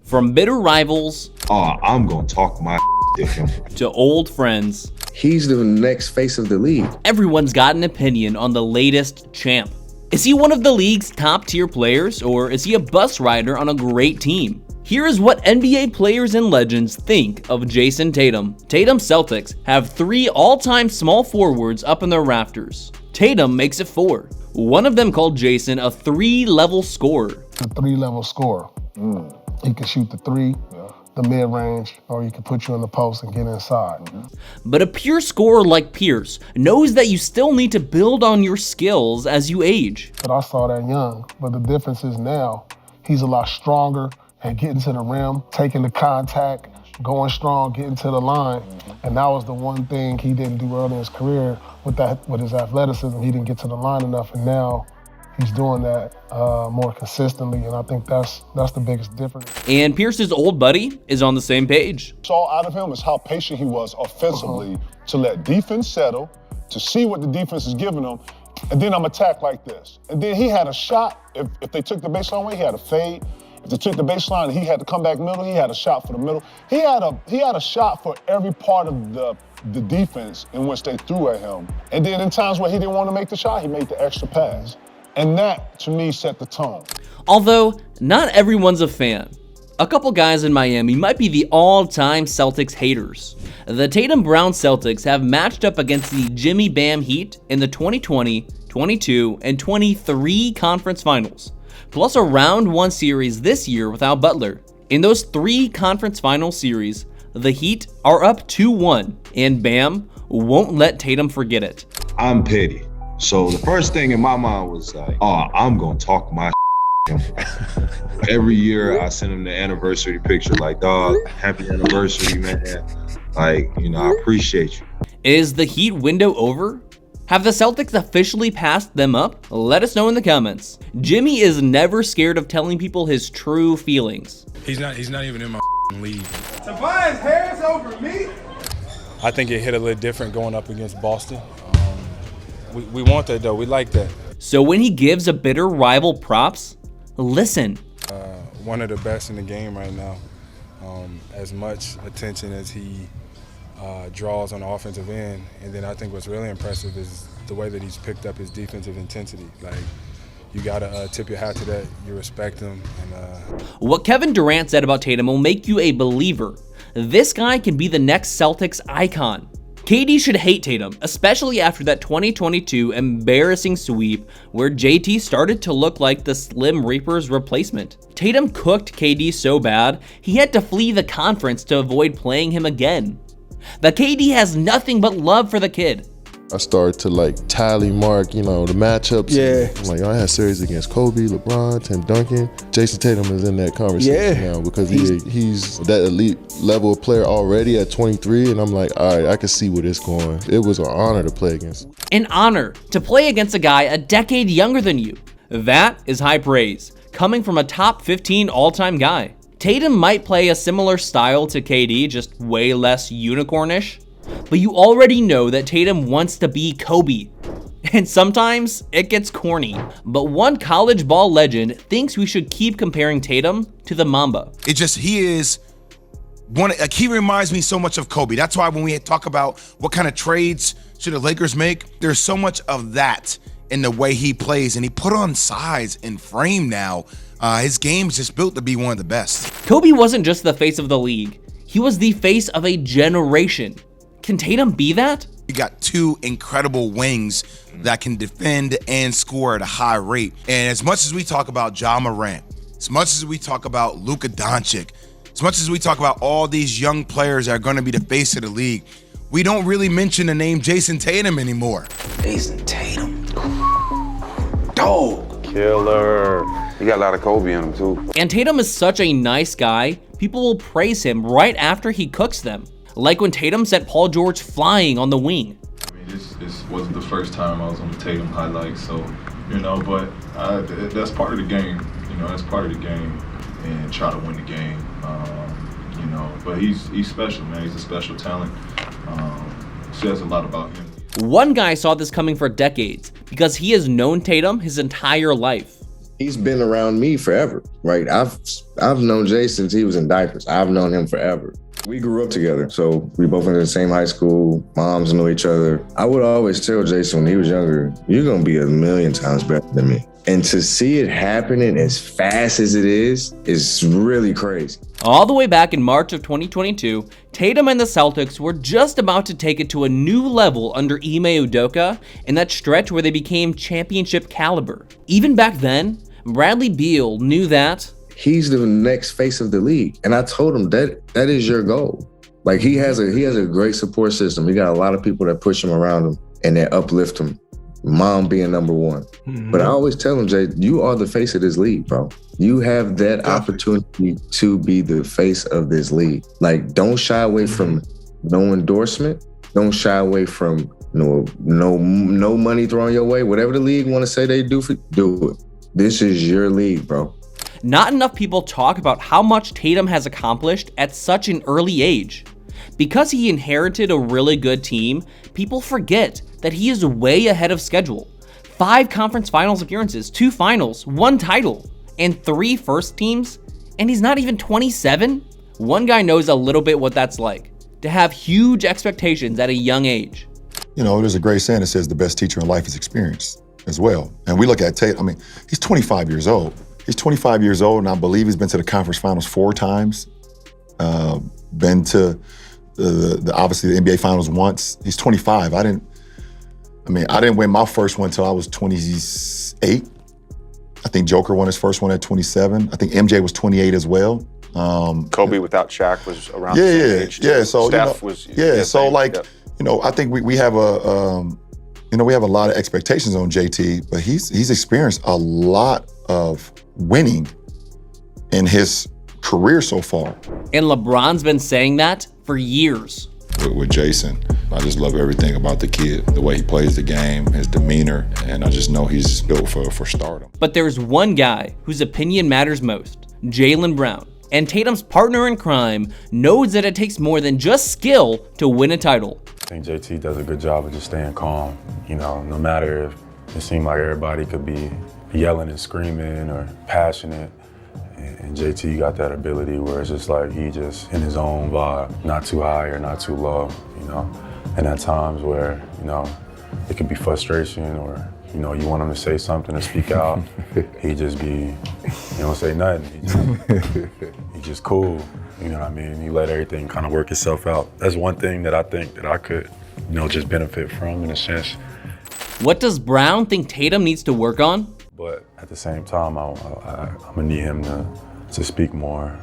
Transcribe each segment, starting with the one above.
From bitter rivals I'm gonna talk my to him, to old friends, he's the next face of the league. everyone's got an opinion on the latest champ. Is he one of the league's top tier players, or is he a bus rider on a great team? Here is what NBA players and legends think of Jayson Tatum. Tatum's Celtics have 3 all-time small forwards up in their rafters. Tatum makes it 4. One of them called Jayson a 3-level scorer. A 3-level scorer. He can shoot the 3, the mid-range, or he can put you in the post and get inside. But a pure scorer like Pierce knows that you still need to build on your skills as you age. But I saw that young. But the difference is now he's a lot stronger at getting to the rim, taking the contact, going strong, getting to the line. And that was the one thing he didn't do early in his career with his athleticism. He didn't get to the line enough, and now he's doing that more consistently, and I think that's the biggest difference. And Pierce's old buddy is on the same page. Saw out of him is how patient he was offensively to let defense settle, to see what the defense is giving him, and then I'm attack like this. And then he had a shot. If they took the baseline away, he had a fade. If they took the baseline and he had to come back middle, he had a shot for the middle. He had a shot for every part of the defense in which they threw at him. And then in times where he didn't want to make the shot, he made the extra pass. And that, to me, set the tone. Although, not everyone's a fan. A couple guys in Miami might be the all-time Celtics haters. The Tatum Brown Celtics have matched up against the Jimmy Bam Heat in the 2020, 22, and 23 conference finals, plus a round 1 series this year without Butler. In those 3 conference final series, the Heat are up 2-1, and Bam won't let Tatum forget it. I'm petty. So the first thing in my mind was like, I'm gonna talk my to him. Every year I send him the anniversary picture, like, dog, happy anniversary, man. Like, I appreciate you. Is the Heat window over? Have the Celtics officially passed them up? Let us know in the comments. Jimmy is never scared of telling people his true feelings. He's not even in my league. Tobias Harris over me? I think it hit a little different going up against Boston. We want that though, we like that. So when he gives a bitter rival props, listen. One of the best in the game right now. As much attention as he draws on the offensive end. And then I think what's really impressive is the way that he's picked up his defensive intensity. Like, you gotta tip your hat to that. You respect him. And what Kevin Durant said about Tatum will make you a believer. This guy can be the next Celtics icon. KD should hate Tatum, especially after that 2022 embarrassing sweep where JT started to look like the Slim Reaper's replacement. Tatum cooked KD so bad, he had to flee the conference to avoid playing him again. The KD has nothing but love for the kid. I started to tally mark, the matchups. Yeah. I'm I had series against Kobe, LeBron, Tim Duncan. Jayson Tatum is in that conversation now because he's that elite level of player already at 23, and I'm like, all right, I can see where this going. It was an honor to play against. An honor to play against a guy a decade younger than you. That is high praise, coming from a top 15 all-time guy. Tatum might play a similar style to KD, just way less unicornish. But you already know that Tatum wants to be Kobe. And sometimes it gets corny. But one college ball legend thinks we should keep comparing Tatum to the Mamba. He is one, he reminds me so much of Kobe. That's why when we talk about what kind of trades should the Lakers make, there's so much of that in the way he plays. And he put on size and frame now. His game is just built to be one of the best. Kobe wasn't just the face of the league. He was the face of a generation. Can Tatum be that? You got 2 incredible wings that can defend and score at a high rate. And as much as we talk about Ja Morant, as much as we talk about Luka Doncic, as much as we talk about all these young players that are going to be the face of the league, we don't really mention the name Jayson Tatum anymore. Jayson Tatum. Dog. Killer. He got a lot of Kobe in him too. And Tatum is such a nice guy, people will praise him right after he cooks them. Like when Tatum sent Paul George flying on the wing. I mean, this wasn't the first time I was on the Tatum highlights, so, but that's part of the game. That's part of the game, and try to win the game. But he's special, man. He's a special talent. Says a lot about him. One guy saw this coming for decades because he has known Tatum his entire life. He's been around me forever, right? I've known Jay since he was in diapers. I've known him forever. We grew up together, so we both went to the same high school. Moms knew each other. I would always tell Jayson when he was younger, you're gonna be a million times better than me. And to see it happening as fast as it is really crazy. All the way back in March of 2022, Tatum and the Celtics were just about to take it to a new level under Ime Udoka in that stretch where they became championship caliber. Even back then, Bradley Beal knew that he's the next face of the league. And I told him that is your goal. Like he has a great support system. He got a lot of people that push him around him and that uplift him. Mom being number one. Mm-hmm. But I always tell him, Jay, you are the face of this league, bro. You have that opportunity to be the face of this league. Like, don't shy away from no endorsement. Don't shy away from no money thrown your way. Whatever the league want to say they do it. This is your league, bro. Not enough people talk about how much Tatum has accomplished at such an early age. Because he inherited a really good team, people forget that he is way ahead of schedule. 5 conference finals appearances, 2 finals, 1 title, and 3 first teams, and he's not even 27? One guy knows a little bit what that's like, to have huge expectations at a young age. You know, there's a great saying that says the best teacher in life is experience as well. And we look at Tatum, I mean, he's 25 years old. He's 25 years old, and I believe he's been to the conference finals 4 times, been to obviously the NBA finals once. He's 25. I didn't win my first one until I was 28. I think Joker won his first one at 27. I think MJ was 28 as well. Kobe without Shaq was around the same age. Yeah, so Steph was. I think we have we have a lot of expectations on JT, but he's experienced a lot of winning in his career so far. And LeBron's been saying that for years. With Jayson, I just love everything about the kid, the way he plays the game, his demeanor, and I just know he's built for stardom. But there's one guy whose opinion matters most, Jaylen Brown. And Tatum's partner in crime knows that it takes more than just skill to win a title. I think JT does a good job of just staying calm. You know, no matter if it seemed like everybody could be yelling and screaming or passionate, and JT got that ability where it's just like he just in his own vibe, not too high or not too low, you know. And at times where, you know, it could be frustration or, you know, you want him to say something or speak out, he just be, he don't say nothing. He just cool, you know what I mean? He let everything kind of work itself out. That's one thing that I think that I could, you know, just benefit from in a sense. What does Brown think Tatum needs to work on? But at the same time, I'm gonna need him to speak more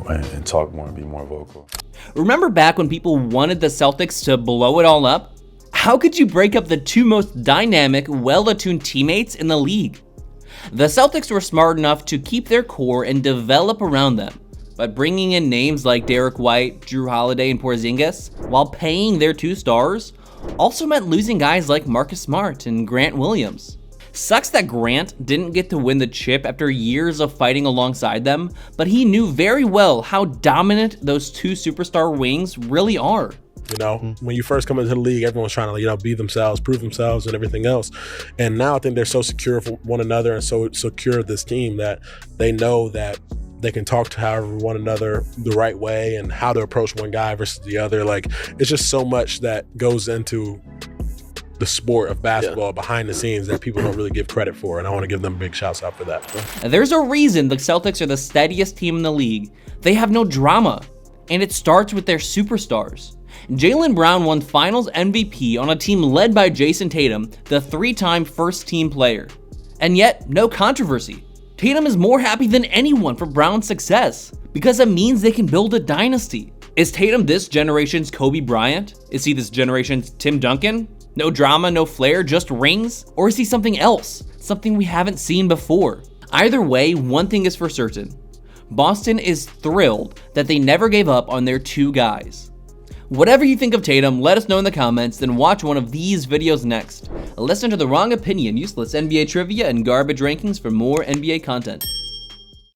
and talk more and be more vocal. Remember back when people wanted the Celtics to blow it all up? How could you break up the 2 most dynamic, well-attuned teammates in the league? The Celtics were smart enough to keep their core and develop around them, but bringing in names like Derek White, Drew Holiday, and Porzingis, while paying their 2 stars, also meant losing guys like Marcus Smart and Grant Williams. Sucks that Grant didn't get to win the chip after years of fighting alongside them, but he knew very well how dominant those 2 superstar wings really are. You know, when you first come into the league, everyone's trying to, you know, be themselves, prove themselves and everything else. And now I think they're so secure for one another and so secure of this team that they know that they can talk to one another the right way and how to approach one guy versus the other. Like, it's just so much that goes into the sport of basketball behind the scenes that people don't really give credit for, and I want to give them big shouts out for that. There's a reason the Celtics are the steadiest team in the league. They have no drama, and it starts with their superstars. Jaylen Brown won Finals MVP on a team led by Jayson Tatum, the 3-time first-team player. And yet, no controversy. Tatum is more happy than anyone for Brown's success, because it means they can build a dynasty. Is Tatum this generation's Kobe Bryant? Is he this generation's Tim Duncan? No drama, no flair, just rings? Or is he something else? Something we haven't seen before? Either way, one thing is for certain. Boston is thrilled that they never gave up on their 2 guys. Whatever you think of Tatum, let us know in the comments, then watch one of these videos next. Listen to The Wrong Opinion, useless NBA trivia, and garbage rankings for more NBA content.